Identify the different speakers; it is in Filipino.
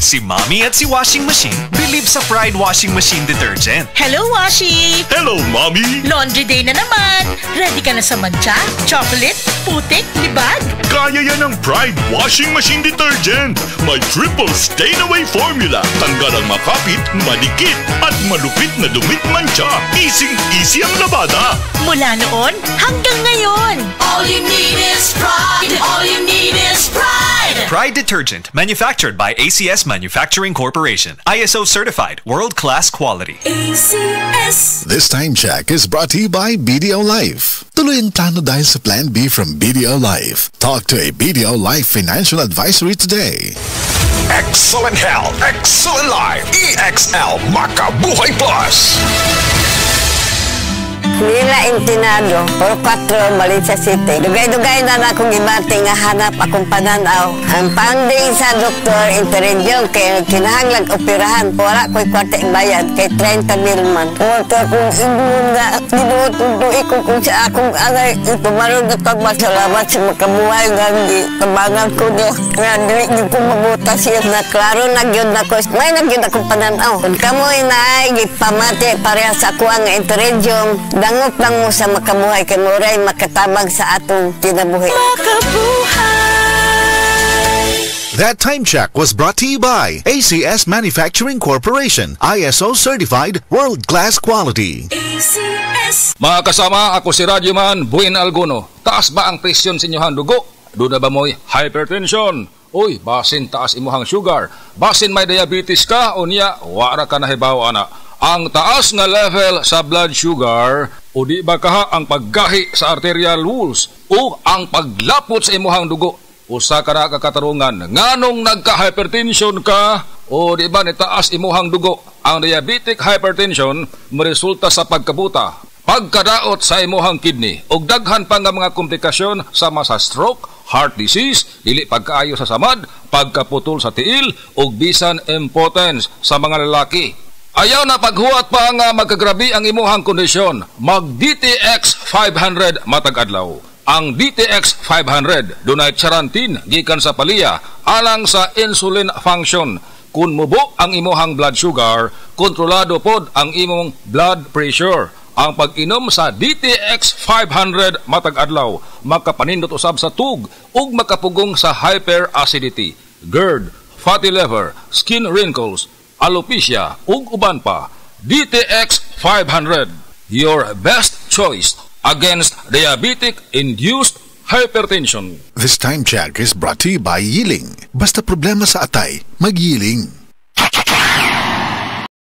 Speaker 1: Si Mommy at si Washing Machine believe sa Pride Washing Machine Detergent.
Speaker 2: Hello, Washi!
Speaker 3: Hello, Mommy!
Speaker 2: Laundry day na naman! Ready ka na sa mancha, chocolate, putik, libag?
Speaker 3: Kaya yan ang Pride Washing Machine Detergent. May triple stain-away formula. Tanggal ang makapit, malikit, at malupit na dumit mancha. Easy ang labada.
Speaker 2: Mula noon hanggang ngayon.
Speaker 4: All you need is pride. All you need is pride.
Speaker 1: Pride Detergent, manufactured by ACS Manufacturing Corporation. ISO certified, world-class quality.
Speaker 4: ACS.
Speaker 5: This time check is brought to you by BDO Life. Tuloy ang plano dahil sa Plan B from BDO Life. Talk to a BDO Life financial advisory today.
Speaker 6: Excellent health, excellent life. EXL Makabuhay Plus.
Speaker 7: Nila Intinado, por 4, Malaysia City. Dugay-dugay na akong ibati nga hanap akong pananaw. Ang funding sa doktor, intervention, kaya kinahanglag operahan. Wala ko'y kwarte bayad, kay 30 mil man. Kung akong ibuon nga, tinutuloy ko kung sa akong anay, itumaroon na pagmasalamat sa makabuhay nga, kabangan ko niya. Nga, dili ko mabuta siya na klaro, nagyod na ko. May nagyod akong pananaw. Kung kamoy na ay, ipamati pareha sa ako ang intervention, dangot lang mo sa makabuhay kay Moray makatabang sa atong kinabuhi.
Speaker 5: That time check was brought to you by ACS Manufacturing Corporation. ISO certified, world-class quality.
Speaker 4: ACS.
Speaker 8: Mga kasama, ako si Radyoman Buin Alguno. Taas ba ang presyon sa inyong dugo? Doon na ba mo'y hypertension? Uy, basin taas imuhang sugar. Basin may diabetes ka o niya, wara ka na hibaw, ana. Ang taas nga level sa blood sugar o di ba kaha ang paggahi sa arterial walls o ang paglapot sa imuhang dugo. Usa ka na kakatarungan nganong nagka-hypertension ka o di ba nitaas imuhang dugo. Ang diabetic hypertension maresulta sa pagkabuta, pagkadaot sa imuhang kidney ug daghan pa nga mga komplikasyon sama sa stroke, heart disease, dili pagkaayo sa samad, pagkaputol sa tiil ug bisan impotence sa mga lalaki. Ayaw na paghuwat pa nga magkagrabi ang imuhang kondisyon. Mag-DTX 500 matag adlaw. Ang DTX 500 dunay charantin gikan sa palya alang sa insulin function. Kung mubo ang imuhang blood sugar, kontrolado pod ang imong blood pressure. Ang pag-inom sa DTX 500 matag adlaw makapanindot usab sa tug ug makapugong sa hyperacidity, GERD, fatty liver, skin wrinkles, alopecia ug uban pa. DTX 500, your best choice against diabetic-induced hypertension.
Speaker 5: This time check is brought to you by Yiling. Basta problema sa atay, mag-Yiling.